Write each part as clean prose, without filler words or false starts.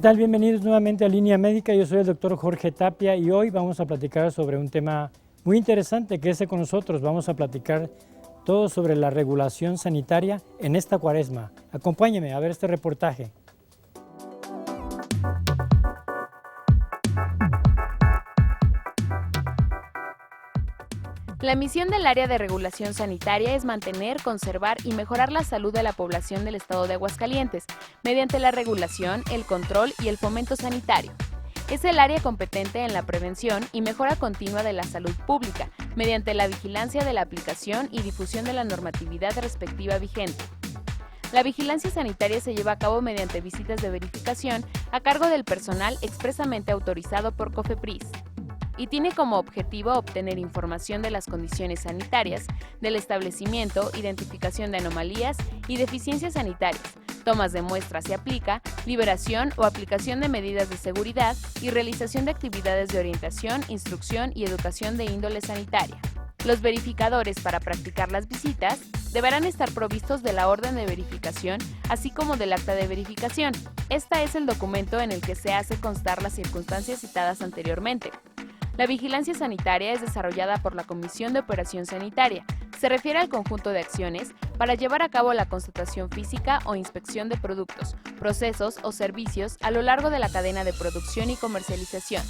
tal? Bienvenidos nuevamente a Línea Médica. Yo soy el doctor Jorge Tapia y hoy vamos a platicar sobre un tema muy interesante. Quédese con nosotros. Vamos a platicar todo sobre la regulación sanitaria en esta cuaresma. Acompáñeme a ver este reportaje. La misión del Área de Regulación Sanitaria es mantener, conservar y mejorar la salud de la población del estado de Aguascalientes, mediante la regulación, el control y el fomento sanitario. Es el área competente en la prevención y mejora continua de la salud pública, mediante la vigilancia de la aplicación y difusión de la normatividad respectiva vigente. La vigilancia sanitaria se lleva a cabo mediante visitas de verificación a cargo del personal expresamente autorizado por COFEPRIS, y tiene como objetivo obtener información de las condiciones sanitarias del establecimiento, identificación de anomalías y deficiencias sanitarias, tomas de muestras si aplica, liberación o aplicación de medidas de seguridad y realización de actividades de orientación, instrucción y educación de índole sanitaria. Los verificadores para practicar las visitas deberán estar provistos de la orden de verificación, así como del acta de verificación. Esta es el documento en el que se hace constar las circunstancias citadas anteriormente. La vigilancia sanitaria es desarrollada por la Comisión de Operación Sanitaria. Se refiere al conjunto de acciones para llevar a cabo la constatación física o inspección de productos, procesos o servicios a lo largo de la cadena de producción y comercialización,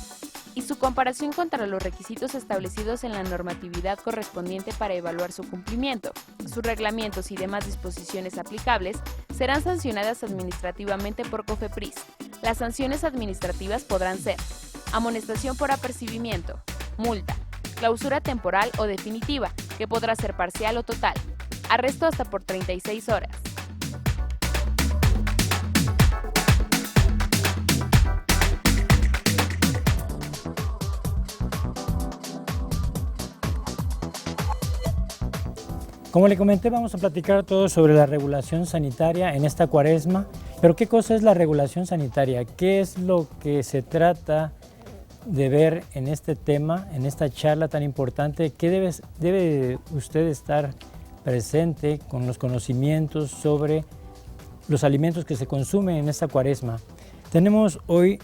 y su comparación contra los requisitos establecidos en la normatividad correspondiente para evaluar su cumplimiento. Sus reglamentos y demás disposiciones aplicables serán sancionadas administrativamente por COFEPRIS. Las sanciones administrativas podrán ser amonestación por apercibimiento, multa, clausura temporal o definitiva, que podrá ser parcial o total, arresto hasta por 36 horas. Como le comenté, vamos a platicar todo sobre la regulación sanitaria en esta cuaresma. Pero ¿qué cosa es la regulación sanitaria? ¿Qué es lo que se trata de ver en este tema, en esta charla tan importante? ¿Qué debe usted estar presente con los conocimientos sobre los alimentos que se consumen en esta cuaresma? Tenemos hoy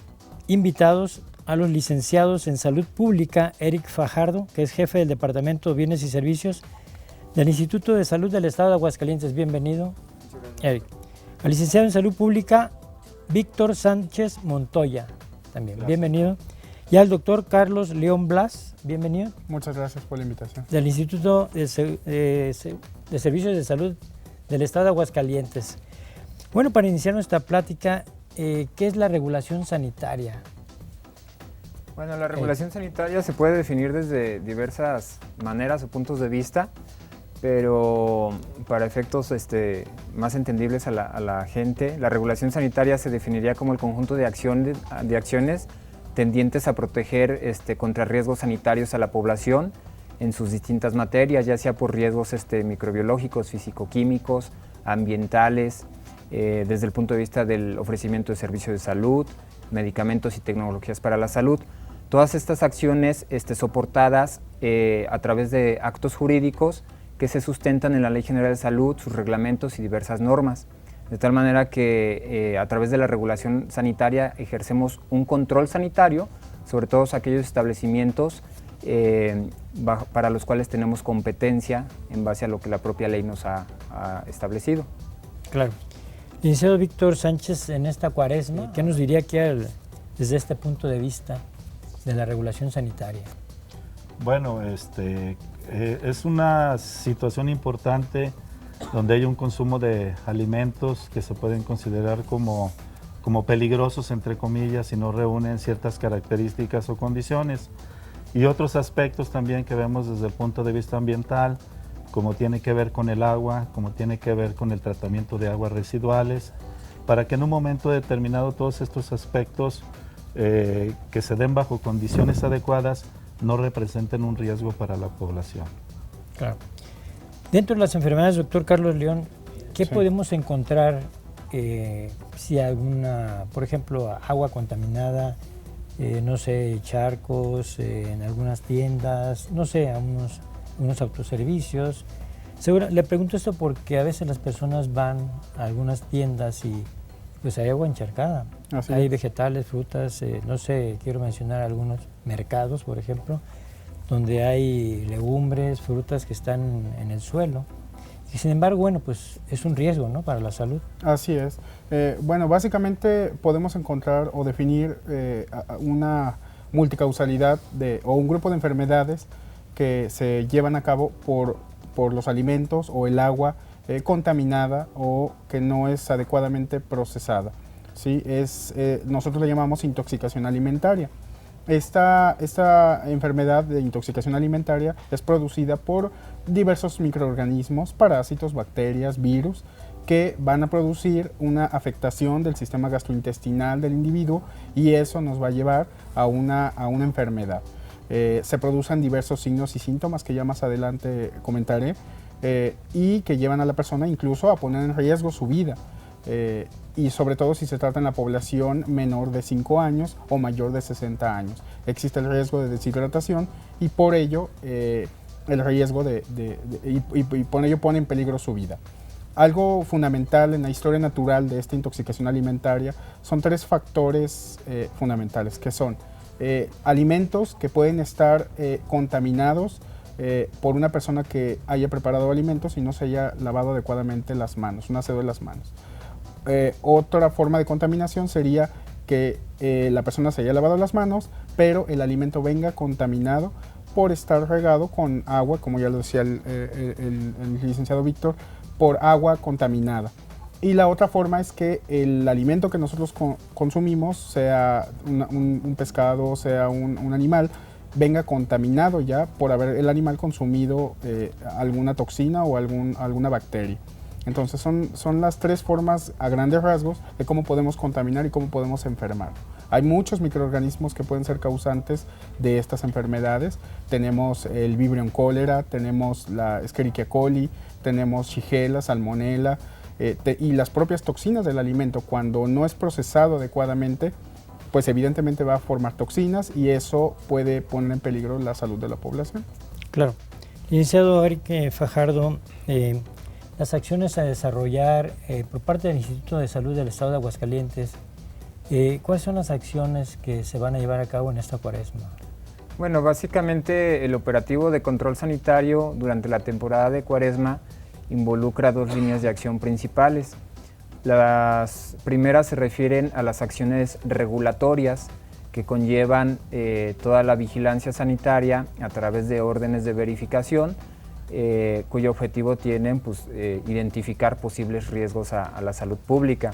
invitados a los licenciados en Salud Pública, Eric Fajardo, que es jefe del Departamento de Bienes y Servicios del Instituto de Salud del Estado de Aguascalientes. Bienvenido, Eric. Al licenciado en Salud Pública, Víctor Sánchez Montoya, también. Gracias. Bienvenido. Y al doctor Carlos León Blas, bienvenido. Muchas gracias por la invitación. Del Instituto de Servicios de Salud del Estado de Aguascalientes. Bueno, para iniciar nuestra plática, ¿qué es la regulación sanitaria? Bueno, la regulación sanitaria se puede definir desde diversas maneras o puntos de vista, pero para efectos más entendibles a la gente, la regulación sanitaria se definiría como el conjunto de acciones tendientes a proteger contra riesgos sanitarios a la población en sus distintas materias, ya sea por riesgos microbiológicos, físico-químicos, ambientales, desde el punto de vista del ofrecimiento de servicios de salud, medicamentos y tecnologías para la salud. Todas estas acciones soportadas a través de actos jurídicos que se sustentan en la Ley General de Salud, sus reglamentos y diversas normas. De tal manera que a través de la regulación sanitaria ejercemos un control sanitario sobre todos aquellos establecimientos para los cuales tenemos competencia en base a lo que la propia ley nos ha establecido. Claro. Licenciado Víctor Sánchez, en esta cuaresma, ¿qué nos diría desde este punto de vista de la regulación sanitaria? Bueno, es una situación importante donde hay un consumo de alimentos que se pueden considerar como peligrosos, entre comillas, si no reúnen ciertas características o condiciones. Y otros aspectos también que vemos desde el punto de vista ambiental, como tiene que ver con el agua, como tiene que ver con el tratamiento de aguas residuales, para que en un momento determinado todos estos aspectos que se den bajo condiciones adecuadas no representen un riesgo para la población. Claro. Dentro de las enfermedades, doctor Carlos León, ¿qué podemos encontrar si alguna, por ejemplo, agua contaminada, no sé, charcos, en algunas tiendas, no sé, a unos autoservicios? Le pregunto esto porque a veces las personas van a algunas tiendas y pues hay agua encharcada. Así Hay es. vegetales, frutas, no sé, quiero mencionar algunos mercados, por ejemplo, donde hay legumbres, frutas que están en el suelo. Y sin embargo, bueno, pues es un riesgo, ¿no?, para la salud. Así es. Bueno, básicamente podemos encontrar o definir una multicausalidad o un grupo de enfermedades que se llevan a cabo por los alimentos o el agua contaminada o que no es adecuadamente procesada. ¿Sí? Nosotros le llamamos intoxicación alimentaria. Esta enfermedad de intoxicación alimentaria es producida por diversos microorganismos, parásitos, bacterias, virus, que van a producir una afectación del sistema gastrointestinal del individuo y eso nos va a llevar a una enfermedad. Se producen diversos signos y síntomas que ya más adelante comentaré y que llevan a la persona incluso a poner en riesgo su vida. Y sobre todo si se trata en la población menor de 5 años o mayor de 60 años. Existe el riesgo de deshidratación y por ello el riesgo y por ello pone en peligro su vida. Algo fundamental en la historia natural de esta intoxicación alimentaria son 3 factores fundamentales, que son alimentos que pueden estar contaminados por una persona que haya preparado alimentos y no se haya lavado adecuadamente las manos, un aseo de las manos. Otra forma de contaminación sería que la persona se haya lavado las manos, pero el alimento venga contaminado por estar regado con agua, como ya lo decía el licenciado Víctor, por agua contaminada. Y la otra forma es que el alimento que nosotros consumimos, sea un pescado, sea un animal, venga contaminado ya por haber el animal consumido alguna toxina o alguna bacteria. Entonces son las 3 formas a grandes rasgos de cómo podemos contaminar y cómo podemos enfermar. Hay muchos microorganismos que pueden ser causantes de estas enfermedades. Tenemos el Vibrio cólera, tenemos la Escherichia coli, tenemos Shigella, Salmonella y las propias toxinas del alimento. Cuando no es procesado adecuadamente, pues evidentemente va a formar toxinas y eso puede poner en peligro la salud de la población. Claro. Licenciado Eric Fajardo, las acciones a desarrollar por parte del Instituto de Salud del Estado de Aguascalientes, ¿cuáles son las acciones que se van a llevar a cabo en esta cuaresma? Bueno, básicamente el operativo de control sanitario durante la temporada de cuaresma involucra 2 líneas de acción principales. Las primeras se refieren a las acciones regulatorias que conllevan toda la vigilancia sanitaria a través de órdenes de verificación, cuyo objetivo tienen identificar posibles riesgos a la salud pública.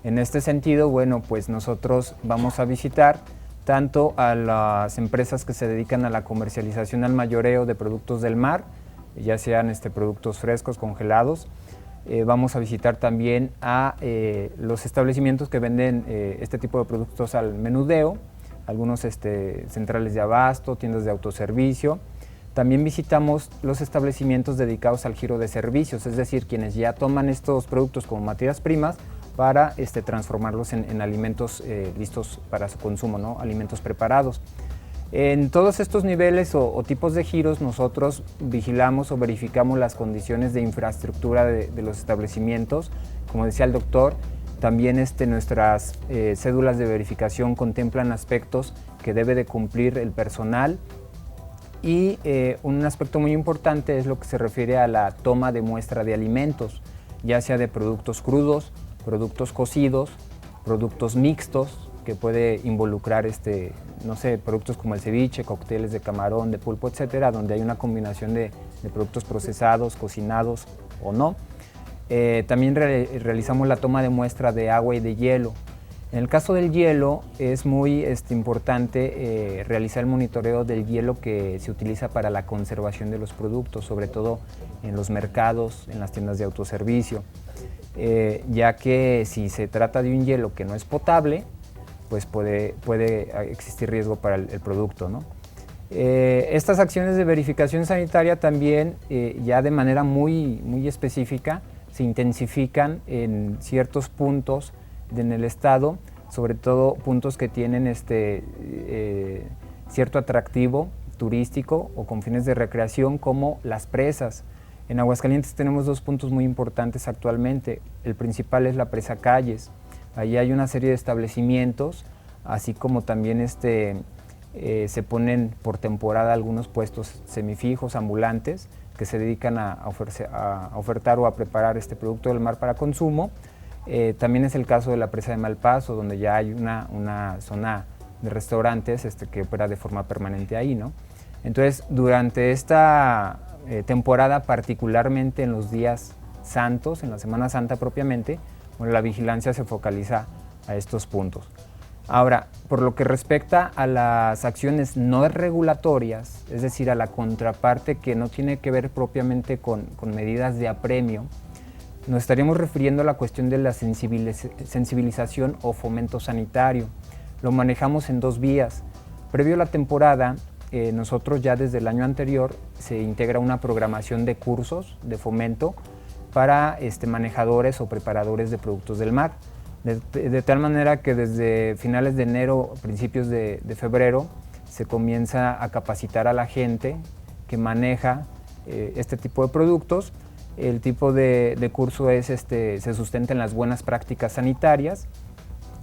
En este sentido, bueno, pues nosotros vamos a visitar tanto a las empresas que se dedican a la comercialización al mayoreo de productos del mar, ya sean productos frescos, congelados. Vamos a visitar también a los establecimientos que venden este tipo de productos al menudeo, algunos centrales de abasto, tiendas de autoservicio. También visitamos los establecimientos dedicados al giro de servicios, es decir, quienes ya toman estos productos como materias primas para transformarlos en alimentos listos para su consumo, ¿no? Alimentos preparados. En todos estos niveles o tipos de giros nosotros vigilamos o verificamos las condiciones de infraestructura de los establecimientos. Como decía el doctor, también nuestras cédulas de verificación contemplan aspectos que debe de cumplir el personal y un aspecto muy importante es lo que se refiere a la toma de muestra de alimentos, ya sea de productos crudos, productos cocidos, productos mixtos, que puede involucrar no sé, productos como el ceviche, cócteles de camarón, de pulpo, etcétera, donde hay una combinación de productos procesados, cocinados o no. También realizamos la toma de muestra de agua y de hielo. En el caso del hielo es muy importante realizar el monitoreo del hielo que se utiliza para la conservación de los productos, sobre todo en los mercados, en las tiendas de autoservicio, ya que si se trata de un hielo que no es potable, pues puede existir riesgo para el producto, ¿no? Estas acciones de verificación sanitaria también ya de manera muy específica se intensifican en ciertos puntos en el estado, sobre todo puntos que tienen cierto atractivo turístico o con fines de recreación, como las presas. En Aguascalientes tenemos 2 puntos muy importantes actualmente. El principal es la presa Calles, Ahí hay una serie de establecimientos, así como también se ponen por temporada algunos puestos semifijos, ambulantes, que se dedican a ofertar o a preparar este producto del mar para consumo. También es el caso de la presa de Malpaso, donde ya hay una zona de restaurantes que opera de forma permanente ahí, ¿no? Entonces, durante esta temporada, particularmente en los días santos, en la Semana Santa propiamente, bueno, la vigilancia se focaliza a estos puntos. Ahora, por lo que respecta a las acciones no regulatorias, es decir, a la contraparte que no tiene que ver propiamente con medidas de apremio, nos estaríamos refiriendo a la cuestión de la sensibilización o fomento sanitario. Lo manejamos en dos vías. Previo a la temporada, nosotros ya desde el año anterior se integra una programación de cursos de fomento para manejadores o preparadores de productos del mar. De tal manera que desde finales de enero, principios de febrero, se comienza a capacitar a la gente que maneja este tipo de productos. El tipo de curso se sustenta en las buenas prácticas sanitarias,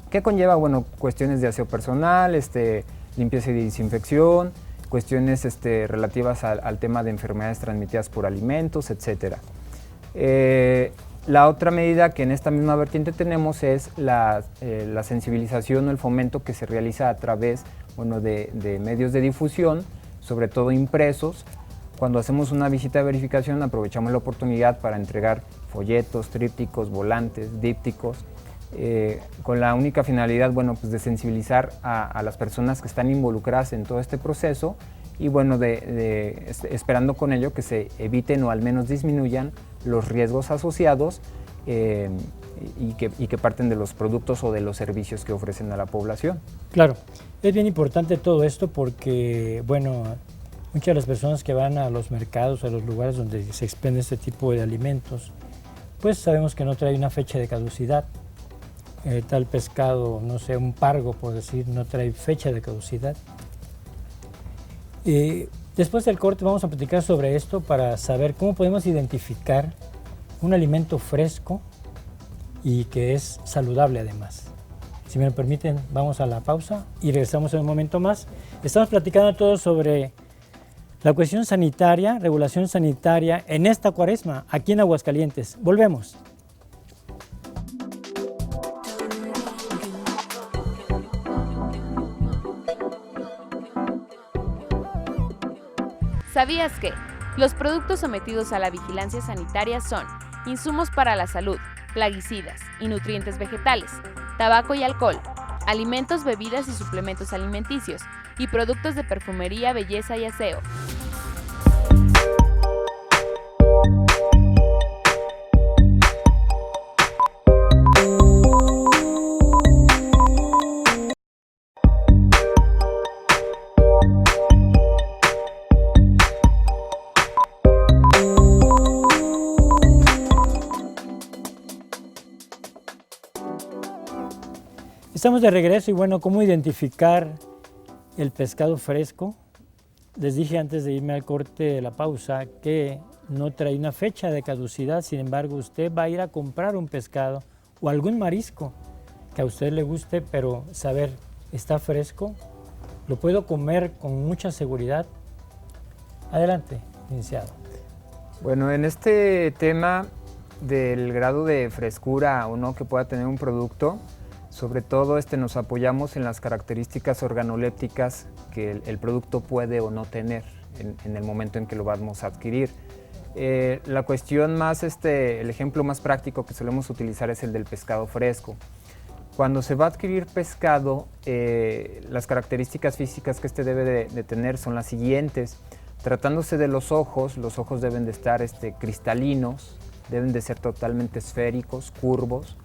que conlleva cuestiones de aseo personal, limpieza y desinfección, cuestiones relativas al tema de enfermedades transmitidas por alimentos, etc. La otra medida que en esta misma vertiente tenemos es la sensibilización o el fomento que se realiza a través de medios de difusión, sobre todo impresos. Cuando hacemos una visita de verificación aprovechamos la oportunidad para entregar folletos, trípticos, volantes, dípticos, con la única finalidad de sensibilizar a las personas que están involucradas en todo este proceso y esperando con ello que se eviten o al menos disminuyan los riesgos asociados y que parten de los productos o de los servicios que ofrecen a la población. Claro, es bien importante todo esto porque, muchas de las personas que van a los mercados, a los lugares donde se expende este tipo de alimentos, pues sabemos que no trae una fecha de caducidad. Tal pescado, no sé, un pargo por decir, no trae fecha de caducidad. Después del corte vamos a platicar sobre esto para saber cómo podemos identificar un alimento fresco y que es saludable además. Si me lo permiten, vamos a la pausa y regresamos en un momento más. Estamos platicando todo sobre la cuestión sanitaria, regulación sanitaria en esta cuaresma, aquí en Aguascalientes. Volvemos. ¿Sabías que los productos sometidos a la vigilancia sanitaria son insumos para la salud, plaguicidas y nutrientes vegetales, tabaco y alcohol, alimentos, bebidas y suplementos alimenticios, y productos de perfumería, belleza y aseo? Estamos de regreso y ¿cómo identificar el pescado fresco? Les dije antes de irme al corte de la pausa que no trae una fecha de caducidad, sin embargo usted va a ir a comprar un pescado o algún marisco que a usted le guste, pero saber, ¿está fresco? ¿Lo puedo comer con mucha seguridad? Adelante, licenciado. Bueno, en este tema del grado de frescura o no que pueda tener un producto, sobre todo nos apoyamos en las características organolépticas que el producto puede o no tener en el momento en que lo vamos a adquirir. La cuestión más, el ejemplo más práctico que solemos utilizar es el del pescado fresco. Cuando se va a adquirir pescado, las características físicas que debe de tener son las siguientes. Tratándose de los ojos deben de estar cristalinos, deben de ser totalmente esféricos, curvos,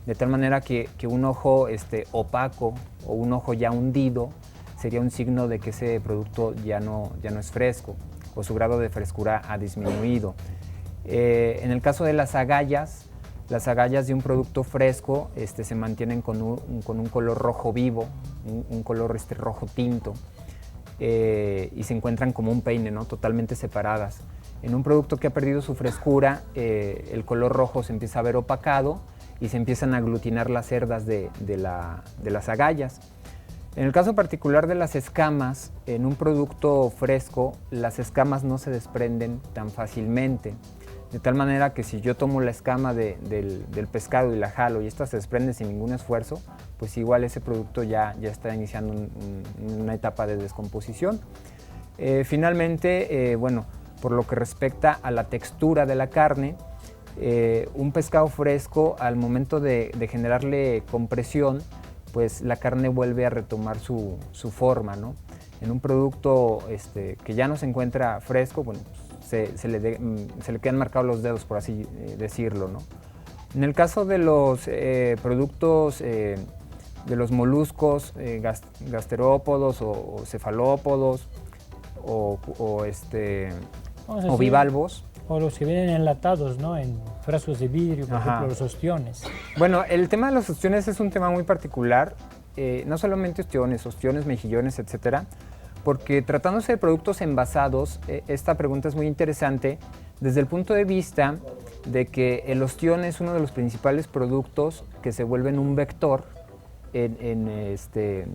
de tal manera que un ojo opaco o un ojo ya hundido sería un signo de que ese producto ya no es fresco o su grado de frescura ha disminuido. En el caso de las agallas de un producto fresco se mantienen con un color rojo vivo, un color rojo tinto, y se encuentran como un peine, ¿no? Totalmente separadas. En un producto que ha perdido su frescura, el color rojo se empieza a ver opacado y se empiezan a aglutinar las cerdas de las agallas. En el caso particular de las escamas, en un producto fresco, las escamas no se desprenden tan fácilmente. De tal manera que si yo tomo la escama del pescado y la jalo y esta se desprende sin ningún esfuerzo, pues igual ese producto ya está iniciando una etapa de descomposición. Finalmente, bueno, por lo que respecta a la textura de la carne, un pescado fresco al momento de generarle compresión, pues la carne vuelve a retomar su forma, ¿no? En un producto que ya no se encuentra fresco, bueno, se le quedan marcados los dedos, por así decirlo, ¿no? En el caso de los productos de los moluscos, gasterópodos o cefalópodos o bivalvos. O los que vienen enlatados, ¿no? En frascos de vidrio, por ejemplo, los ostiones. Bueno, el tema de los ostiones es un tema muy particular, no solamente ostiones, mejillones, etcétera, porque tratándose de productos envasados, esta pregunta es muy interesante desde el punto de vista de que el ostión es uno de los principales productos que se vuelven un vector de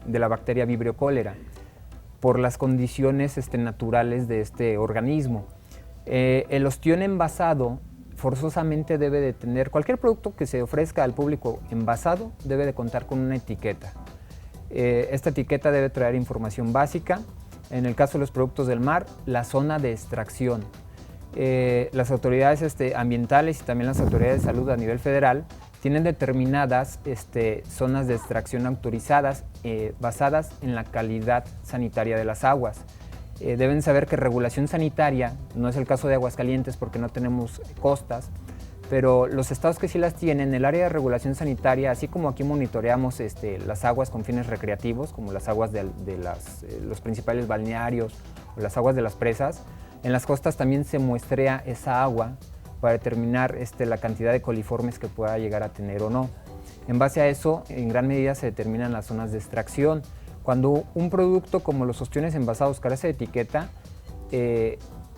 la bacteria Vibrio cholera por las condiciones naturales de este organismo. El ostión envasado forzosamente debe de tener, cualquier producto que se ofrezca al público envasado debe de contar con una etiqueta. Esta etiqueta debe traer información básica, en el caso de los productos del mar, la zona de extracción. Las autoridades ambientales y también las autoridades de salud a nivel federal tienen determinadas zonas de extracción autorizadas basadas en la calidad sanitaria de las aguas. Deben saber que regulación sanitaria, no es el caso de Aguascalientes porque no tenemos costas, pero los estados que sí las tienen, el área de regulación sanitaria, así como aquí monitoreamos las aguas con fines recreativos, como las aguas de los principales balnearios o las aguas de las presas, en las costas también se muestrea esa agua para determinar la cantidad de coliformes que pueda llegar a tener o no. En base a eso, en gran medida se determinan las zonas de extracción. Cuando un producto como los ostiones envasados carece de etiqueta,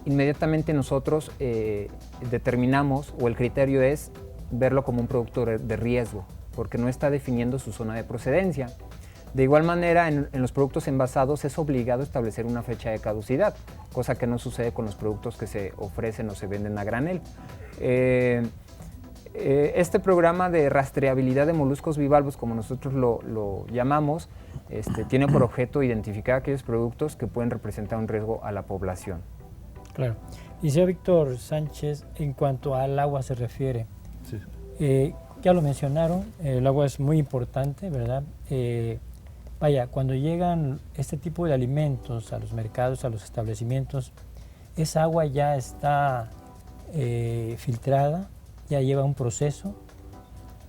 inmediatamente nosotros determinamos, o el criterio es verlo como un producto de riesgo, porque no está definiendo su zona de procedencia. De igual manera, en los productos envasados es obligado establecer una fecha de caducidad, cosa que no sucede con los productos que se ofrecen o se venden a granel. Este programa de rastreabilidad de moluscos bivalvos, como nosotros lo llamamos, tiene por objeto identificar aquellos productos que pueden representar un riesgo a la población. Claro. Y señor Víctor Sánchez, en cuanto al agua se refiere, Sí. Ya lo mencionaron, el agua es muy importante, ¿verdad? Vaya, cuando llegan este tipo de alimentos a los mercados, a los establecimientos, esa agua ya está filtrada, ya lleva un proceso,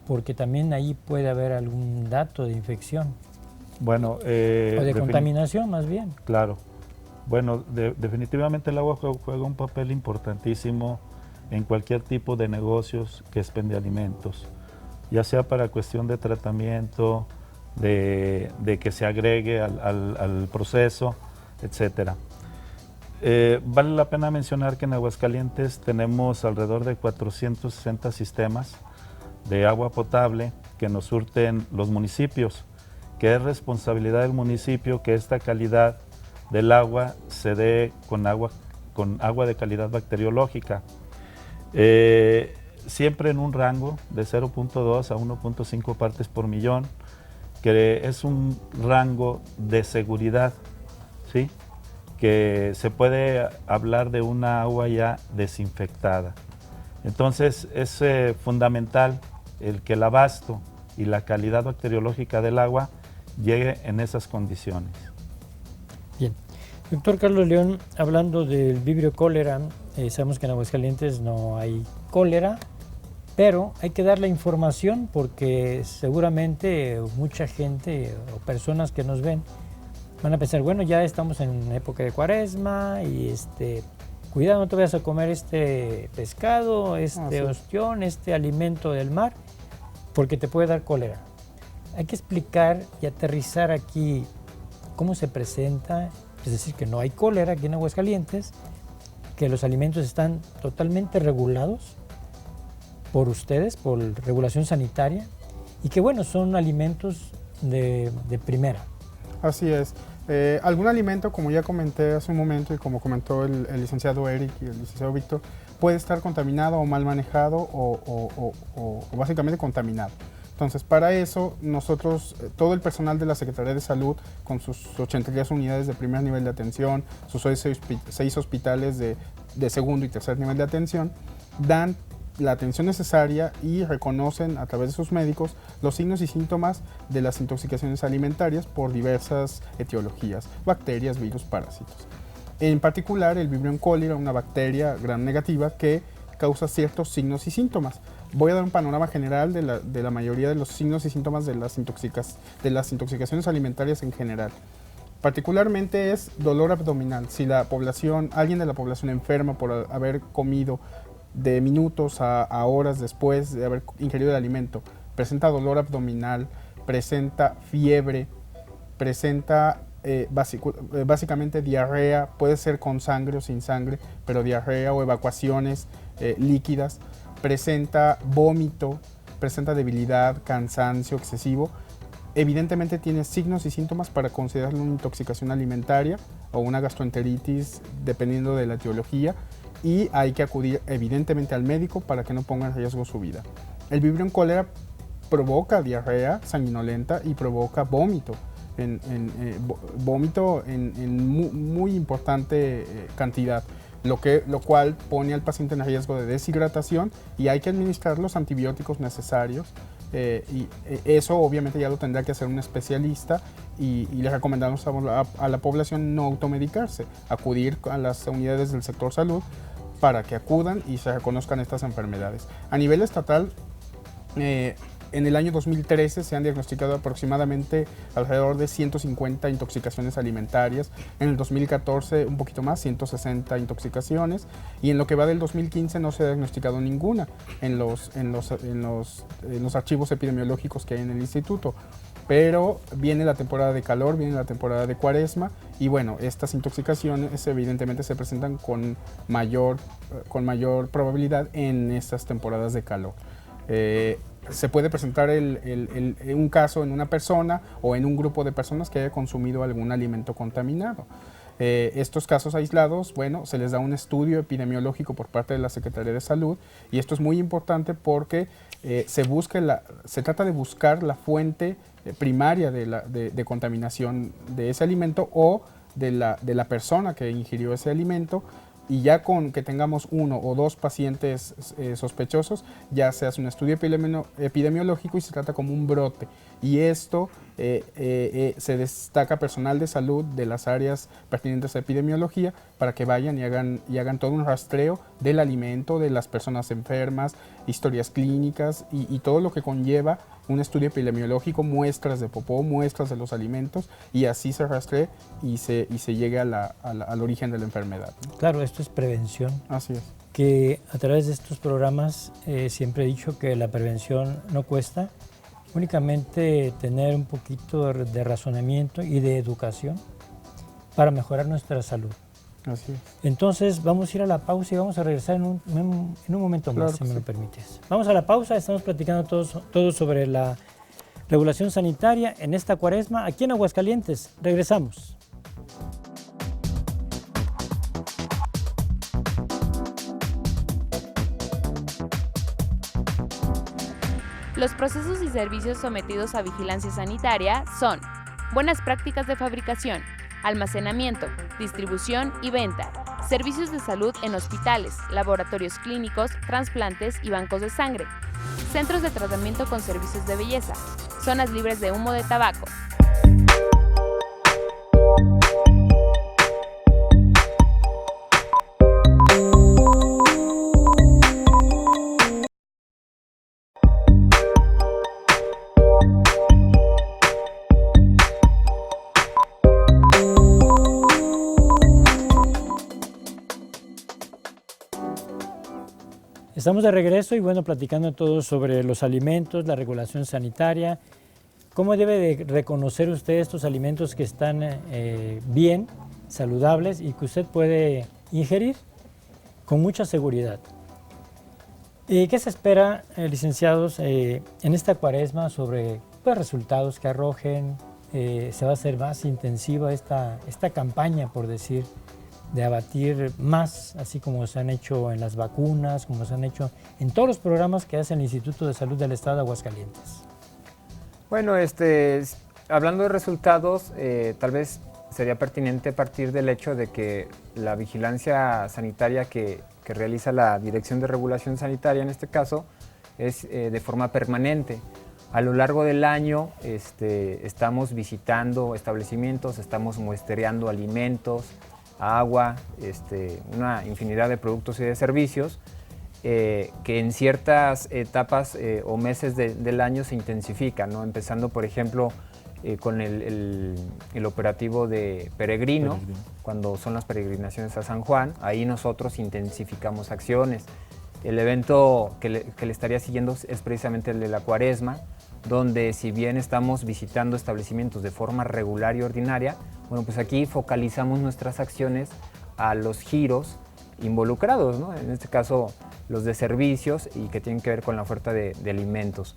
porque también ahí puede haber algún dato de infección. Bueno, O de contaminación, más bien. Claro. Bueno, definitivamente el agua juega un papel importantísimo en cualquier tipo de negocios que expende alimentos, ya sea para cuestión de tratamiento, de que se agregue al proceso, etc. Vale la pena mencionar que en Aguascalientes tenemos alrededor de 460 sistemas de agua potable que nos surten los municipios, que es responsabilidad del municipio que esta calidad del agua se dé con agua de calidad bacteriológica, siempre en un rango de 0.2 a 1.5 partes por millón, que es un rango de seguridad, ¿sí? Que se puede hablar de una agua ya desinfectada. Entonces es fundamental el que el abasto y la calidad bacteriológica del agua llegue en esas condiciones. Bien. Doctor Carlos León, hablando del Vibrio cholera, sabemos que en Aguascalientes no hay cólera, pero hay que dar la información porque seguramente mucha gente o personas que nos ven van a pensar, bueno, ya estamos en época de Cuaresma y cuidado, no te vayas a comer este pescado, ostión, este alimento del mar, porque te puede dar cólera. Hay que explicar y aterrizar aquí cómo se presenta, es decir, que no hay cólera aquí en Aguascalientes, que los alimentos están totalmente regulados por ustedes, por regulación sanitaria, y que bueno, son alimentos de primera. Así es. Algún alimento, como ya comenté hace un momento y como comentó el licenciado Eric y el licenciado Víctor, puede estar contaminado o mal manejado o básicamente contaminado. Entonces, para eso, nosotros, todo el personal de la Secretaría de Salud, con sus 83 unidades de primer nivel de atención, sus 6 hospitales de segundo y tercer nivel de atención, dan la atención necesaria y reconocen a través de sus médicos los signos y síntomas de las intoxicaciones alimentarias por diversas etiologías, bacterias, virus, parásitos. En particular, el Vibrio cholera, una bacteria gram negativa que causa ciertos signos y síntomas. Voy a dar un panorama general de la mayoría de los signos y síntomas de las intoxicaciones alimentarias en general. Particularmente es dolor abdominal. Si alguien de la población enferma por haber comido de minutos a horas después de haber ingerido el alimento, presenta dolor abdominal, presenta fiebre, presenta básicamente diarrea, puede ser con sangre o sin sangre, pero diarrea o evacuaciones líquidas, presenta vómito, presenta debilidad, cansancio excesivo, evidentemente tiene signos y síntomas para considerarlo una intoxicación alimentaria o una gastroenteritis, dependiendo de la etiología, y hay que acudir evidentemente al médico para que no ponga en riesgo su vida. El Vibrio cholera provoca diarrea sanguinolenta y provoca vómito, vómito en muy importante cantidad, lo cual pone al paciente en riesgo de deshidratación y hay que administrar los antibióticos necesarios. Y eso obviamente ya lo tendrá que hacer un especialista y le recomendamos a la población no automedicarse, acudir a las unidades del sector salud para que acudan y se reconozcan estas enfermedades. A nivel estatal, en el año 2013 se han diagnosticado aproximadamente alrededor de 150 intoxicaciones alimentarias, en el 2014 un poquito más, 160 intoxicaciones, y en lo que va del 2015 no se ha diagnosticado ninguna en los archivos epidemiológicos que hay en el instituto. Pero viene la temporada de calor, viene la temporada de cuaresma y bueno, estas intoxicaciones evidentemente se presentan con mayor probabilidad en estas temporadas de calor. Se puede presentar un caso en una persona o en un grupo de personas que haya consumido algún alimento contaminado. Estos casos aislados, bueno, se les da un estudio epidemiológico por parte de la Secretaría de Salud y esto es muy importante porque se trata de buscar la fuente primaria de contaminación de ese alimento o de la persona que ingirió ese alimento, y ya con que tengamos 1 o 2 pacientes sospechosos, ya se hace un estudio epidemiológico y se trata como un brote. Y esto se destaca personal de salud de las áreas pertinentes a epidemiología para que vayan y hagan todo un rastreo del alimento, de las personas enfermas, historias clínicas y todo lo que conlleva un estudio epidemiológico, muestras de popó, muestras de los alimentos, y así se rastree y se llegue al origen de la enfermedad, ¿no? Claro, esto es prevención. Así es. Que a través de estos programas siempre he dicho que la prevención no cuesta, únicamente tener un poquito de razonamiento y de educación para mejorar nuestra salud. Así es. Entonces vamos a ir a la pausa y vamos a regresar en un momento más, Claro si me sí. lo permites. Vamos a la pausa, estamos platicando todos sobre la regulación sanitaria en esta cuaresma aquí en Aguascalientes. Regresamos. Los procesos y servicios sometidos a vigilancia sanitaria son buenas prácticas de fabricación, almacenamiento, distribución y venta, servicios de salud en hospitales, laboratorios clínicos, trasplantes y bancos de sangre, centros de tratamiento con servicios de belleza, zonas libres de humo de tabaco. Estamos de regreso y bueno, platicando todo sobre los alimentos, la regulación sanitaria. ¿Cómo debe de reconocer usted estos alimentos que están bien, saludables y que usted puede ingerir con mucha seguridad? ¿Qué se espera, licenciados, en esta cuaresma sobre pues, resultados que arrojen? ¿Se va a hacer más intensiva esta campaña, por decir, de abatir más, así como se han hecho en las vacunas, como se han hecho en todos los programas que hace el Instituto de Salud del Estado de Aguascalientes? Bueno, hablando de resultados, tal vez sería pertinente partir del hecho de que la vigilancia sanitaria que realiza la Dirección de Regulación Sanitaria, en este caso, es de forma permanente. A lo largo del año estamos visitando establecimientos, estamos muestreando alimentos, agua, una infinidad de productos y de servicios que en ciertas etapas o meses del año se intensifican, ¿no? Empezando, por ejemplo, con el operativo de Peregrino, cuando son las peregrinaciones a San Juan, ahí nosotros intensificamos acciones. El evento que le estaría siguiendo es precisamente el de la Cuaresma, donde si bien estamos visitando establecimientos de forma regular y ordinaria, bueno, pues aquí focalizamos nuestras acciones a los giros involucrados, ¿no? En este caso los de servicios y que tienen que ver con la oferta de alimentos.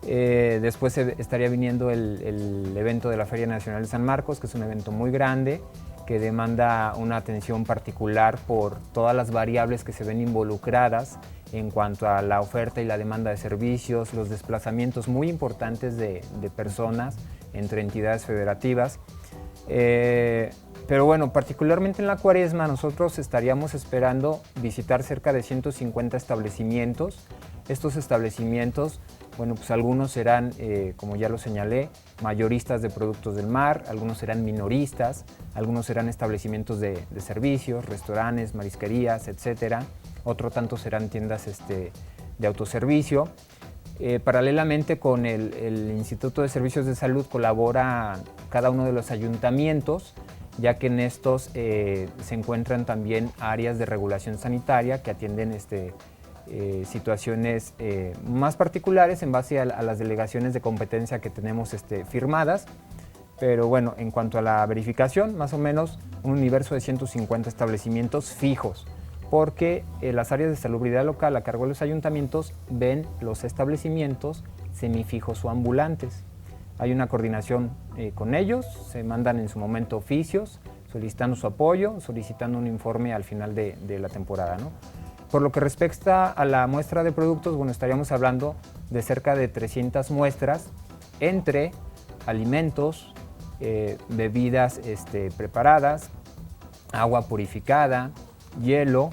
Después estaría viniendo el evento de la Feria Nacional de San Marcos, que es un evento muy grande, que demanda una atención particular por todas las variables que se ven involucradas en cuanto a la oferta y la demanda de servicios, los desplazamientos muy importantes de personas entre entidades federativas. Pero bueno, particularmente en la Cuaresma nosotros estaríamos esperando visitar cerca de 150 establecimientos. Estos establecimientos, bueno, pues algunos serán, como ya lo señalé, mayoristas de productos del mar, algunos serán minoristas, algunos serán establecimientos de servicios, restaurantes, marisquerías, etcétera. Otro tanto serán tiendas de autoservicio. Paralelamente con el Instituto de Servicios de Salud colabora cada uno de los ayuntamientos, ya que en estos se encuentran también áreas de regulación sanitaria que atienden situaciones más particulares en base a las delegaciones de competencia que tenemos firmadas. Pero bueno, en cuanto a la verificación, más o menos un universo de 150 establecimientos fijos, porque las áreas de salubridad local a cargo de los ayuntamientos ven los establecimientos semifijos o ambulantes. Hay una coordinación con ellos, se mandan en su momento oficios solicitando su apoyo, solicitando un informe al final de la temporada, ¿no? Por lo que respecta a la muestra de productos, bueno, estaríamos hablando de cerca de 300 muestras entre alimentos, bebidas preparadas, agua purificada, hielo,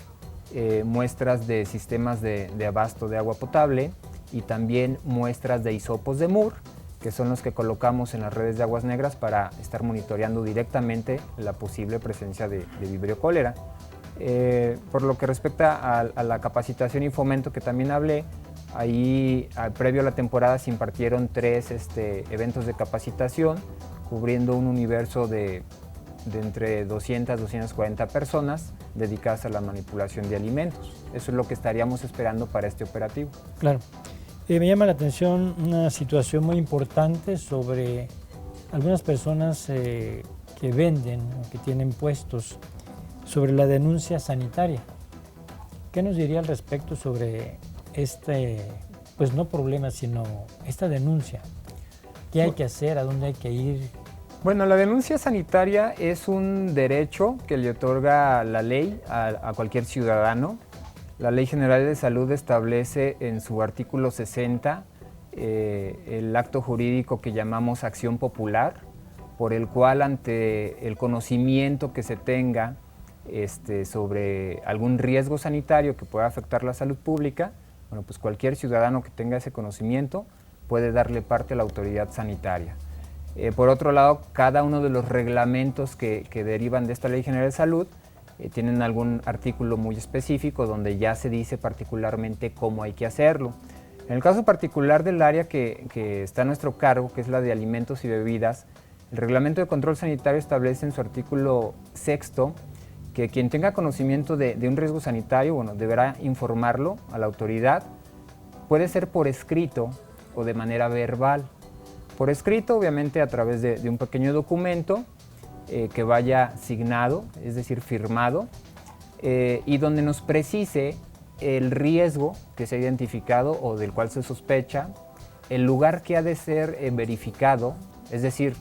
muestras de sistemas de abasto de agua potable y también muestras de hisopos de MUR, que son los que colocamos en las redes de aguas negras para estar monitoreando directamente la posible presencia de vibrio cólera. Por lo que respecta a la capacitación y fomento que también hablé, ahí previo a la temporada se impartieron 3 eventos de capacitación, cubriendo un universo de entre 200 a 240 personas dedicadas a la manipulación de alimentos. Eso es lo que estaríamos esperando para este operativo. Claro. Me llama la atención una situación muy importante sobre algunas personas que venden o que tienen puestos sobre la denuncia sanitaria. ¿Qué nos diría al respecto sobre pues no problema, sino esta denuncia? ¿Qué hay que hacer? ¿A dónde hay que ir? Bueno, la denuncia sanitaria es un derecho que le otorga la ley a cualquier ciudadano. La Ley General de Salud establece en su artículo 60 el acto jurídico que llamamos acción popular, por el cual ante el conocimiento que se tenga sobre algún riesgo sanitario que pueda afectar la salud pública, bueno, pues cualquier ciudadano que tenga ese conocimiento puede darle parte a la autoridad sanitaria. Por otro lado, cada uno de los reglamentos que derivan de esta Ley General de Salud tienen algún artículo muy específico donde ya se dice particularmente cómo hay que hacerlo. En el caso particular del área que está a nuestro cargo, que es la de alimentos y bebidas, el Reglamento de Control Sanitario establece en su artículo 6º que quien tenga conocimiento de un riesgo sanitario, bueno, deberá informarlo a la autoridad. Puede ser por escrito o de manera verbal. Por escrito, obviamente, a través de un pequeño documento que vaya signado, es decir, firmado, y donde nos precise el riesgo que se ha identificado o del cual se sospecha, el lugar que ha de ser verificado, es decir,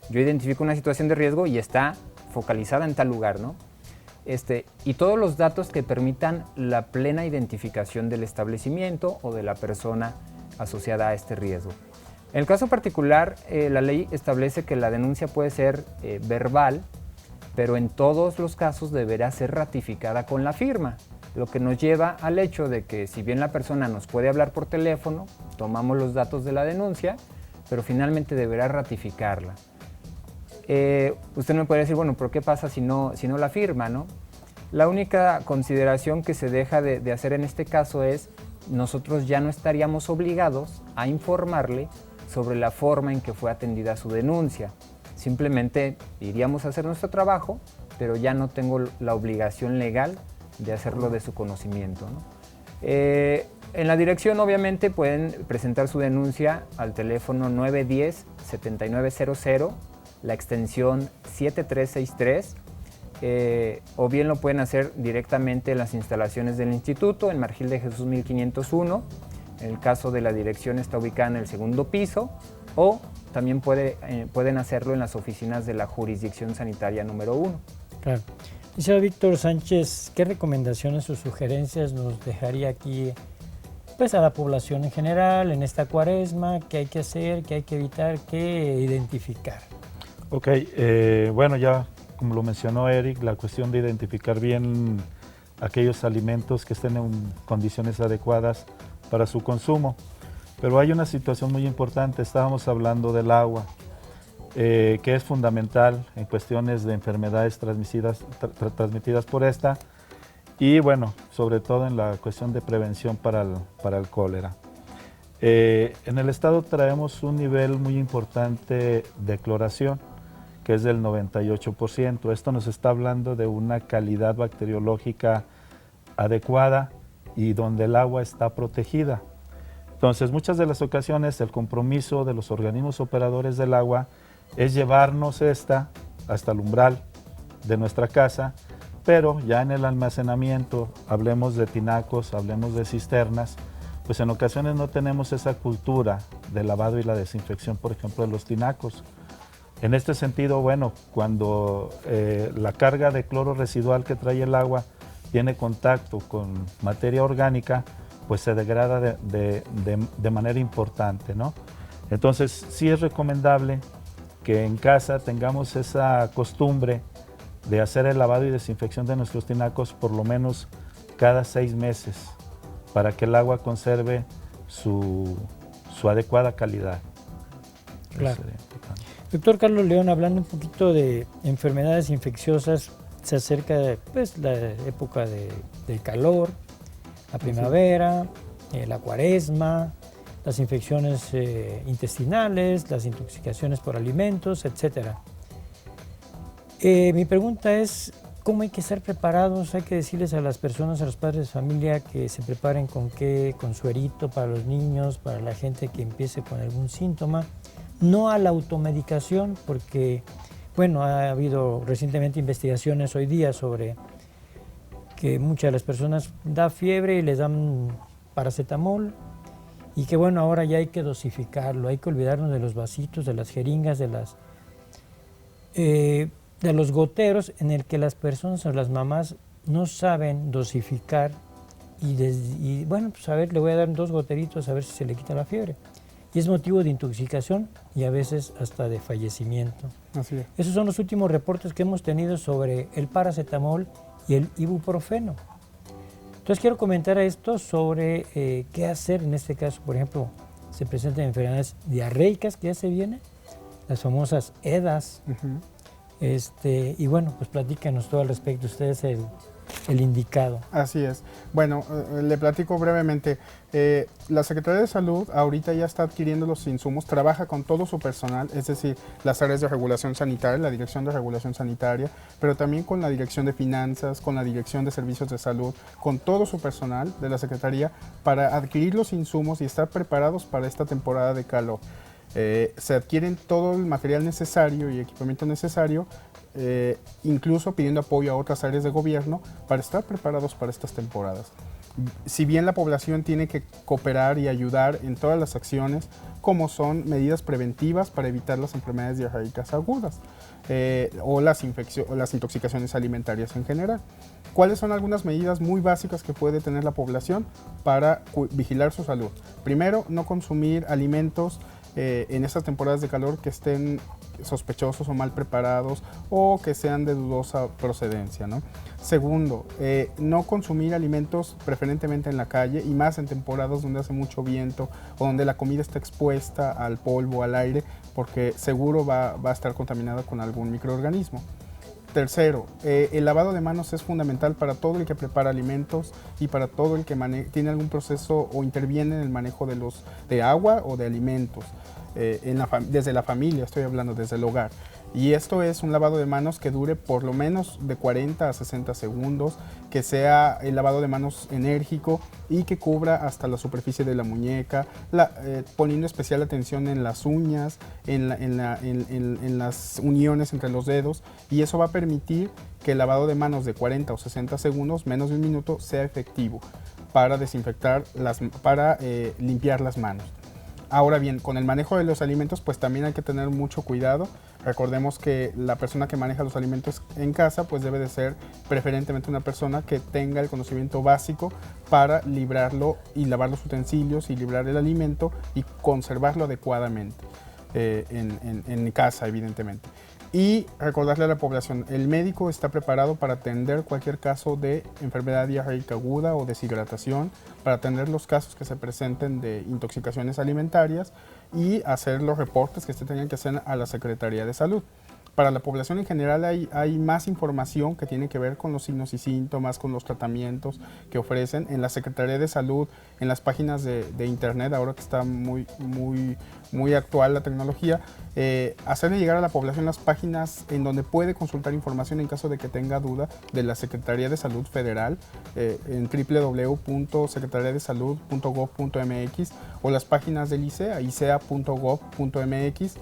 yo identifico una situación de riesgo y está focalizada en tal lugar, ¿no? Y todos los datos que permitan la plena identificación del establecimiento o de la persona asociada a este riesgo. En el caso particular, la ley establece que la denuncia puede ser verbal, pero en todos los casos deberá ser ratificada con la firma, lo que nos lleva al hecho de que si bien la persona nos puede hablar por teléfono, tomamos los datos de la denuncia, pero finalmente deberá ratificarla. Usted me puede decir, bueno, ¿pero qué pasa si no la firma, no? La única consideración que se deja de hacer en este caso es, nosotros ya no estaríamos obligados a informarle sobre la forma en que fue atendida su denuncia. Simplemente iríamos a hacer nuestro trabajo, pero ya no tengo la obligación legal de hacerlo de su conocimiento, ¿no? En la dirección obviamente pueden presentar su denuncia al teléfono 910-7900, la extensión 7363, o bien lo pueden hacer directamente en las instalaciones del instituto, en Margil de Jesús 1501. En el caso de la dirección está ubicada en el segundo piso, o también pueden hacerlo en las oficinas de la jurisdicción sanitaria número 1. Claro. Licenciado Víctor Sánchez, ¿qué recomendaciones o sugerencias nos dejaría aquí pues, a la población en general en esta cuaresma? ¿Qué hay que hacer, qué hay que evitar, qué identificar? Ok, bueno, ya como lo mencionó Eric, la cuestión de identificar bien aquellos alimentos que estén en condiciones adecuadas para su consumo. Pero hay una situación muy importante, estábamos hablando del agua, que es fundamental en cuestiones de enfermedades transmitidas por esta, y bueno, sobre todo en la cuestión de prevención para el cólera. En el estado traemos un nivel muy importante de cloración, que es del 98%. Esto nos está hablando de una calidad bacteriológica adecuada y donde el agua está protegida. Entonces, muchas de las ocasiones el compromiso de los organismos operadores del agua es llevarnos esta hasta el umbral de nuestra casa, pero ya en el almacenamiento, hablemos de tinacos, hablemos de cisternas, pues en ocasiones no tenemos esa cultura del lavado y la desinfección, por ejemplo, de los tinacos. En este sentido, bueno, cuando la carga de cloro residual que trae el agua tiene contacto con materia orgánica, pues se degrada de manera importante, ¿no? Entonces, sí es recomendable que en casa tengamos esa costumbre de hacer el lavado y desinfección de nuestros tinacos por lo menos cada 6 meses, para que el agua conserve su adecuada calidad. Claro. Doctor Carlos León, hablando un poquito de enfermedades infecciosas, se acerca pues, la época del calor, la primavera, la cuaresma, las infecciones intestinales, las intoxicaciones por alimentos, etc. Mi pregunta es, ¿cómo hay que estar preparados? Hay que decirles a las personas, a los padres de familia, que se preparen con suerito para los niños, para la gente que empiece con algún síntoma. No a la automedicación, porque, bueno, ha habido recientemente investigaciones hoy día sobre que muchas de las personas da fiebre y les dan paracetamol, y que, bueno, ahora ya hay que dosificarlo, hay que olvidarnos de los vasitos, de las jeringas, de los goteros, en el que las personas o las mamás no saben dosificar y bueno, pues a ver, le voy a dar 2 goteritos a ver si se le quita la fiebre. Y es motivo de intoxicación y a veces hasta de fallecimiento. Así es. Esos son los últimos reportes que hemos tenido sobre el paracetamol y el ibuprofeno. Entonces quiero comentar esto sobre qué hacer en este caso. Por ejemplo, se presentan enfermedades diarreicas que ya se vienen, las famosas EDAs. Y bueno, pues platícanos todo al respecto. Usted es el indicado. Así es. Bueno, le platico brevemente. La Secretaría de Salud ahorita ya está adquiriendo los insumos, trabaja con todo su personal, es decir, las áreas de regulación sanitaria, la Dirección de Regulación Sanitaria, pero también con la Dirección de Finanzas, con la Dirección de Servicios de Salud, con todo su personal de la Secretaría para adquirir los insumos y estar preparados para esta temporada de calor. Se adquieren todo el material necesario y equipamiento necesario, incluso pidiendo apoyo a otras áreas de gobierno para estar preparados para estas temporadas. Si bien la población tiene que cooperar y ayudar en todas las acciones, como son medidas preventivas para evitar las enfermedades diarreicas agudas o las intoxicaciones alimentarias en general. ¿Cuáles son algunas medidas muy básicas que puede tener la población para vigilar su salud? Primero, no consumir alimentos en estas temporadas de calor que estén sospechosos o mal preparados o que sean de dudosa procedencia, ¿no? Segundo, no consumir alimentos preferentemente en la calle y más en temporadas donde hace mucho viento o donde la comida está expuesta al polvo, al aire, porque seguro va a estar contaminada con algún microorganismo. Tercero, el lavado de manos es fundamental para todo el que prepara alimentos y para todo el que tiene algún proceso o interviene en el manejo de agua o de alimentos. Desde la familia, estoy hablando, desde el hogar. Y esto es un lavado de manos que dure por lo menos de 40 a 60 segundos, que sea el lavado de manos enérgico y que cubra hasta la superficie de la muñeca, poniendo especial atención en las uñas, en las uniones entre los dedos, y eso va a permitir que el lavado de manos de 40 o 60 segundos, menos de un minuto, sea efectivo para desinfectar, para limpiar las manos. Ahora bien, con el manejo de los alimentos, pues también hay que tener mucho cuidado. Recordemos que la persona que maneja los alimentos en casa, pues debe de ser preferentemente una persona que tenga el conocimiento básico para librarlo y lavar los utensilios y librar el alimento y conservarlo adecuadamente en casa, evidentemente. Y recordarle a la población, el médico está preparado para atender cualquier caso de enfermedad diarreica aguda o deshidratación, para atender los casos que se presenten de intoxicaciones alimentarias y hacer los reportes que se tengan que hacer a la Secretaría de Salud. Para la población en general hay más información que tiene que ver con los signos y síntomas, con los tratamientos que ofrecen en la Secretaría de Salud, en las páginas de internet, ahora que está muy actual la tecnología, hacerle llegar a la población las páginas en donde puede consultar información en caso de que tenga duda de la Secretaría de Salud Federal en www.secretariadesalud.gov.mx o las páginas del ICEA, icea.gov.mx,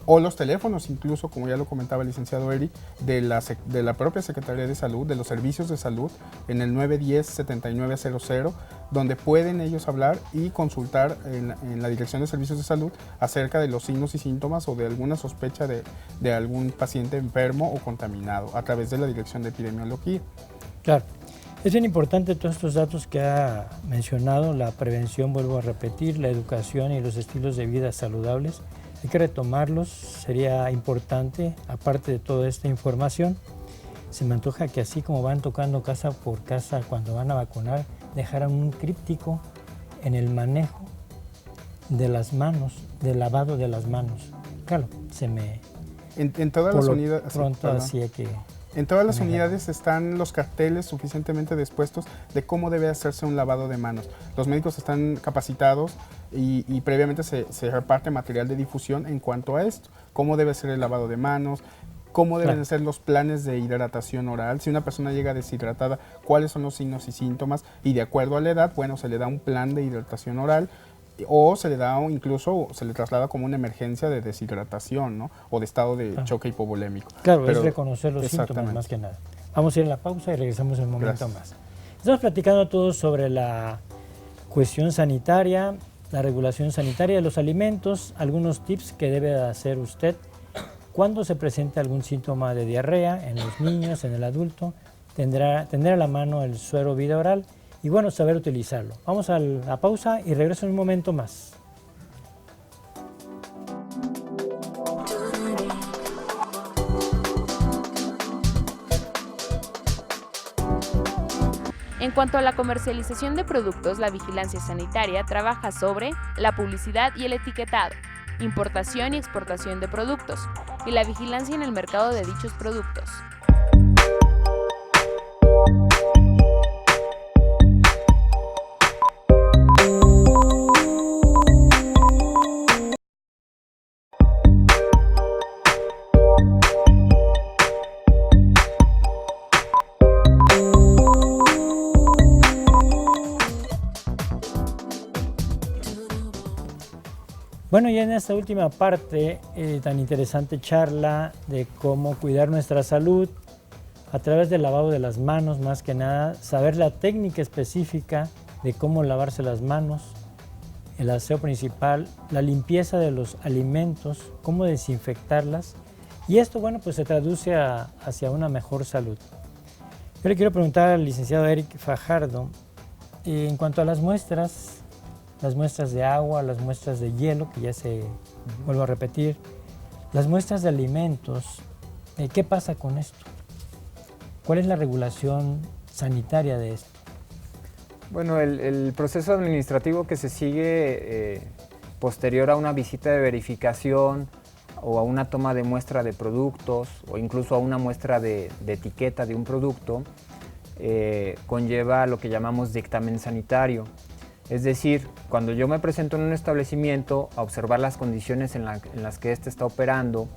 o los teléfonos, incluso, como ya lo comentaba el licenciado Eric, de la propia Secretaría de Salud, de los servicios de salud, en el 910-7900, donde pueden ellos hablar y consultar en la Dirección de Servicios de Salud acerca de los signos y síntomas o de alguna sospecha de algún paciente enfermo o contaminado a través de la Dirección de Epidemiología. Claro. Es bien importante todos estos datos que ha mencionado, la prevención, vuelvo a repetir, la educación y los estilos de vida saludables. Hay que retomarlos, sería importante, aparte de toda esta información, se me antoja que así como van tocando casa por casa cuando van a vacunar, dejaran un críptico en el manejo de las manos, del lavado de las manos. Claro, se me... En todas las unidades... Pronto así hay que... En todas las unidades están los carteles suficientemente dispuestos de cómo debe hacerse un lavado de manos. Los médicos están capacitados y previamente se reparte material de difusión en cuanto a esto. Cómo debe ser el lavado de manos, cómo deben ser los planes de hidratación oral. Si una persona llega deshidratada, cuáles son los signos y síntomas. Y de acuerdo a la edad, bueno, se le da un plan de hidratación oral o se le da incluso, se le traslada como una emergencia de deshidratación, ¿no? O de estado de choque hipovolémico. Claro, es reconocer los síntomas más que nada. Vamos a ir a la pausa y regresamos en un momento más. Estamos platicando todos sobre la cuestión sanitaria, la regulación sanitaria de los alimentos, algunos tips que debe hacer usted cuando se presenta algún síntoma de diarrea en los niños, en el adulto, tener a la mano el suero vida oral y bueno, saber utilizarlo. Vamos a la pausa y regreso en un momento más. En cuanto a la comercialización de productos, la vigilancia sanitaria trabaja sobre la publicidad y el etiquetado, importación y exportación de productos, y la vigilancia en el mercado de dichos productos. Bueno, y en esta última parte, tan interesante charla de cómo cuidar nuestra salud a través del lavado de las manos, más que nada, saber la técnica específica de cómo lavarse las manos, el aseo principal, la limpieza de los alimentos, cómo desinfectarlas, y esto, bueno, pues se traduce hacia una mejor salud. Yo le quiero preguntar al licenciado Eric Fajardo, en cuanto a las muestras de agua, las muestras de hielo, que ya vuelvo a repetir, las muestras de alimentos, ¿qué pasa con esto? ¿Cuál es la regulación sanitaria de esto? Bueno, el proceso administrativo que se sigue posterior a una visita de verificación o a una toma de muestra de productos o incluso a una muestra de etiqueta de un producto, conlleva lo que llamamos dictamen sanitario. Es decir, cuando yo me presento en un establecimiento a observar las condiciones en las que éste está operando,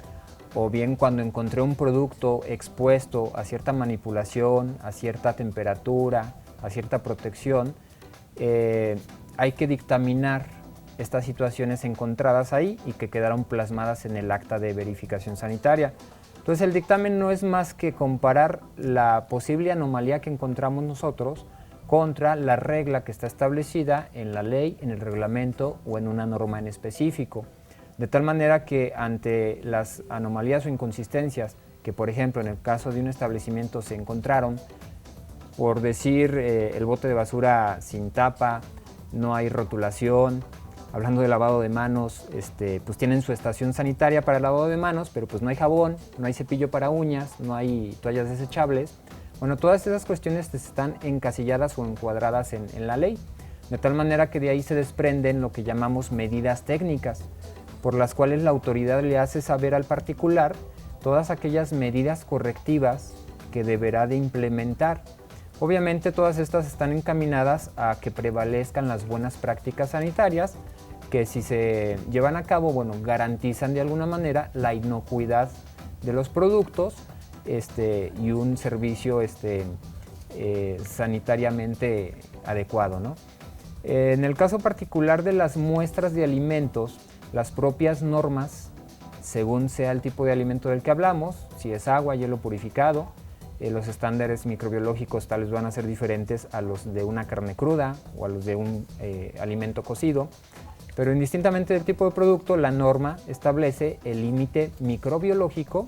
o bien cuando encontré un producto expuesto a cierta manipulación, a cierta temperatura, a cierta protección, hay que dictaminar estas situaciones encontradas ahí y que quedaron plasmadas en el acta de verificación sanitaria. Entonces el dictamen no es más que comparar la posible anomalía que encontramos nosotros contra la regla que está establecida en la ley, en el reglamento o en una norma en específico. De tal manera que ante las anomalías o inconsistencias que, por ejemplo, en el caso de un establecimiento se encontraron, por decir el bote de basura sin tapa, no hay rotulación, hablando de lavado de manos, pues tienen su estación sanitaria para el lavado de manos, pero pues no hay jabón, no hay cepillo para uñas, no hay toallas desechables. Bueno, todas esas cuestiones están encasilladas o encuadradas en la ley, de tal manera que de ahí se desprenden lo que llamamos medidas técnicas, por las cuales la autoridad le hace saber al particular todas aquellas medidas correctivas que deberá de implementar. Obviamente todas estas están encaminadas a que prevalezcan las buenas prácticas sanitarias, que si se llevan a cabo, bueno, garantizan de alguna manera la inocuidad de los productos y un servicio sanitariamente adecuado, ¿no? En el caso particular de las muestras de alimentos, las propias normas, según sea el tipo de alimento del que hablamos, si es agua, hielo purificado, los estándares microbiológicos tales van a ser diferentes a los de una carne cruda o a los de un alimento cocido, pero indistintamente del tipo de producto, la norma establece el límite microbiológico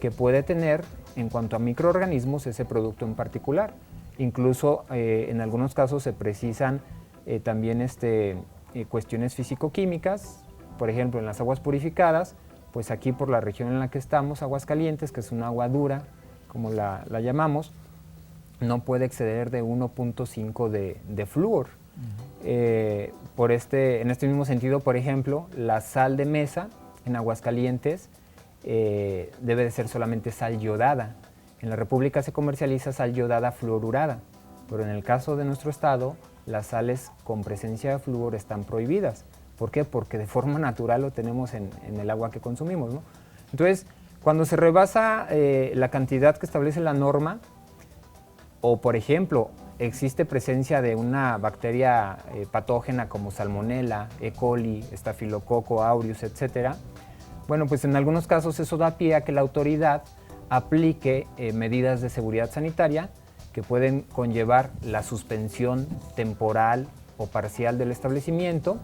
que puede tener en cuanto a microorganismos ese producto en particular. Incluso en algunos casos se precisan también cuestiones físico-químicas, por ejemplo en las aguas purificadas, pues aquí por la región en la que estamos, Aguascalientes, que es un agua dura, como la llamamos, no puede exceder de 1.5 de flúor. En este mismo sentido, por ejemplo, la sal de mesa en Aguascalientes debe de ser solamente sal yodada. En la República se comercializa sal yodada fluorurada, pero en el caso de nuestro estado, las sales con presencia de flúor están prohibidas. ¿Por qué? Porque de forma natural lo tenemos en el agua que consumimos, ¿no? Entonces, cuando se rebasa la cantidad que establece la norma, o por ejemplo, existe presencia de una bacteria patógena como Salmonella, E. coli, Staphylococcus aureus, etc., bueno, pues en algunos casos eso da pie a que la autoridad aplique medidas de seguridad sanitaria que pueden conllevar la suspensión temporal o parcial del establecimiento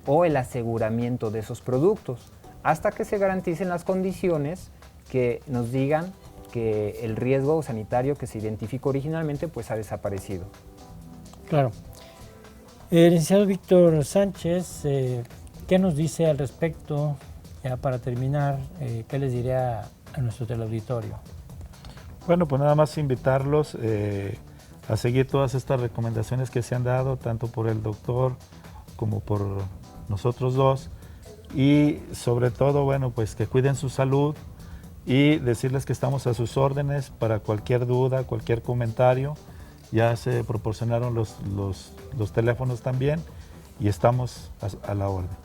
o el aseguramiento de esos productos, hasta que se garanticen las condiciones que nos digan que el riesgo sanitario que se identificó originalmente pues ha desaparecido. Claro. Licenciado Víctor Sánchez, ¿qué nos dice al respecto? Ya para terminar, ¿qué les diría a nuestro teleauditorio? Bueno, pues nada más invitarlos a seguir todas estas recomendaciones que se han dado, tanto por el doctor como por nosotros dos, y sobre todo, bueno, pues que cuiden su salud y decirles que estamos a sus órdenes para cualquier duda, cualquier comentario. Ya se proporcionaron los teléfonos también y estamos a la orden.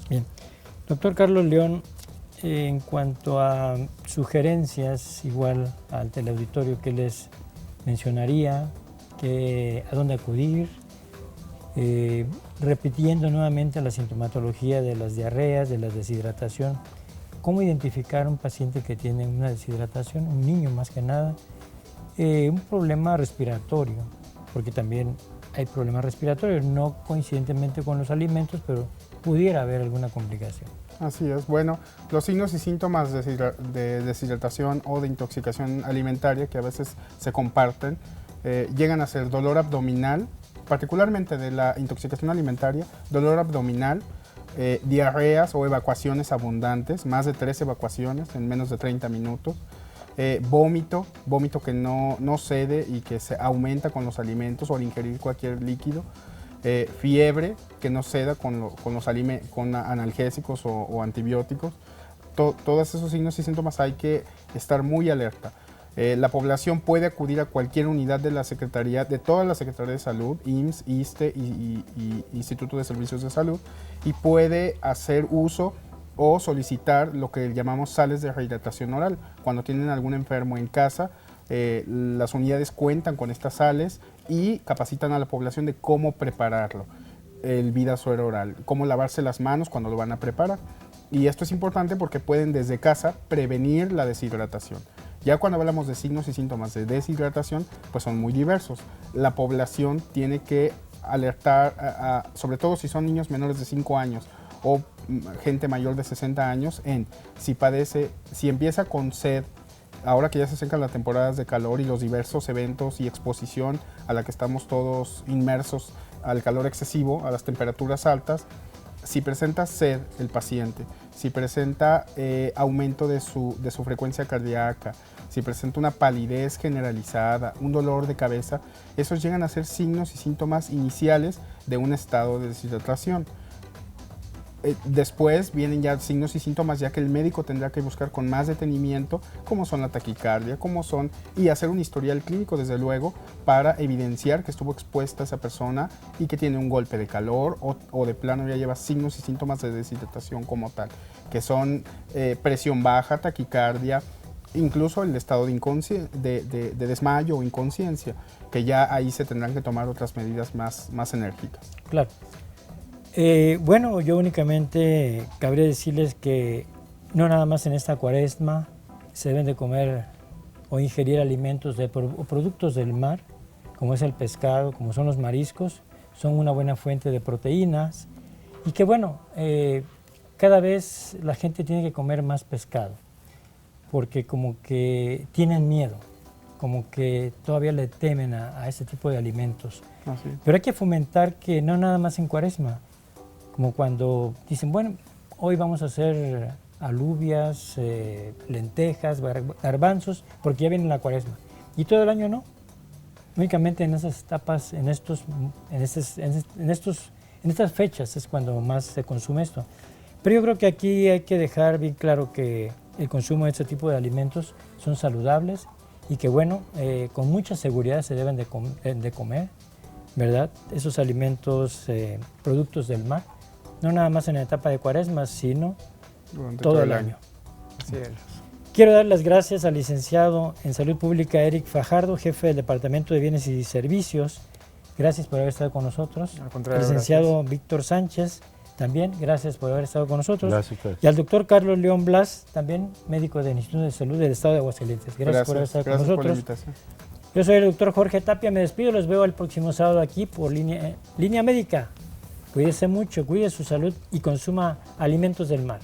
Bien. Doctor Carlos León, en cuanto a sugerencias, igual al teleauditorio, ¿qué les mencionaría? ¿A dónde acudir? Repitiendo nuevamente la sintomatología de las diarreas, de la deshidratación. ¿Cómo identificar a un paciente que tiene una deshidratación? Un niño más que nada. Un problema respiratorio, porque también hay problemas respiratorios, no coincidentemente con los alimentos, pero pudiera haber alguna complicación. Así es. Bueno, los signos y síntomas de deshidratación o de intoxicación alimentaria, que a veces se comparten, llegan a ser dolor abdominal, particularmente de la intoxicación alimentaria, dolor abdominal, diarreas o evacuaciones abundantes, más de 3 evacuaciones en menos de 30 minutos, vómito que no cede y que se aumenta con los alimentos o al ingerir cualquier líquido, fiebre que no ceda con analgésicos o antibióticos. Todos esos signos y síntomas hay que estar muy alerta. La población puede acudir a cualquier unidad de la Secretaría, de todas las Secretarías de Salud, IMSS, ISSSTE y Instituto de Servicios de Salud, y puede hacer uso o solicitar lo que llamamos sales de rehidratación oral. Cuando tienen algún enfermo en casa, las unidades cuentan con estas sales y capacitan a la población de cómo prepararlo, el Vidasuero oral, cómo lavarse las manos cuando lo van a preparar. Y esto es importante porque pueden desde casa prevenir la deshidratación. Ya cuando hablamos de signos y síntomas de deshidratación, pues son muy diversos. La población tiene que alertar, sobre todo si son niños menores de 5 años o gente mayor de 60 años, si empieza con sed, ahora que ya se acercan las temporadas de calor y los diversos eventos y exposición a la que estamos todos inmersos al calor excesivo, a las temperaturas altas, si presenta sed el paciente, si presenta aumento de su frecuencia cardíaca, si presenta una palidez generalizada, un dolor de cabeza, esos llegan a ser signos y síntomas iniciales de un estado de deshidratación. Después vienen ya signos y síntomas ya que el médico tendrá que buscar con más detenimiento, como son la taquicardia, y hacer un historial clínico desde luego para evidenciar que estuvo expuesta esa persona y que tiene un golpe de calor o de plano ya lleva signos y síntomas de deshidratación como tal, que son presión baja, taquicardia, incluso el estado de desmayo o inconsciencia, que ya ahí se tendrán que tomar otras medidas más enérgicas. Claro. Bueno, yo únicamente cabría decirles que no nada más en esta cuaresma se deben de comer o ingerir alimentos o productos del mar, como es el pescado, como son los mariscos, son una buena fuente de proteínas y que bueno, cada vez la gente tiene que comer más pescado, porque como que tienen miedo, como que todavía le temen a este tipo de alimentos. Así. Pero hay que fomentar que no nada más en cuaresma, como cuando dicen, bueno, hoy vamos a hacer alubias, lentejas, garbanzos, porque ya viene la cuaresma. Y todo el año no. Únicamente en esas etapas, en estas fechas es cuando más se consume esto. Pero yo creo que aquí hay que dejar bien claro que el consumo de este tipo de alimentos son saludables y que, bueno, con mucha seguridad se deben de comer, ¿verdad? Esos alimentos, productos del mar. No nada más en la etapa de cuaresma, sino Durante todo el año. Así es. Quiero dar las gracias al licenciado en Salud Pública Eric Fajardo, jefe del Departamento de Bienes y Servicios. Gracias por haber estado con nosotros. Al contrario, Al licenciado gracias. Víctor Sánchez, también gracias por haber estado con nosotros. Gracias, pues. Y al doctor Carlos León Blas, también médico del Instituto de Salud del Estado de Aguascalientes. Gracias por haber estado con Gracias por la nosotros. invitación. Yo soy el doctor Jorge Tapia, me despido, los veo el próximo sábado aquí por Línea Médica. Cuídese mucho, cuide su salud y consuma alimentos del mar.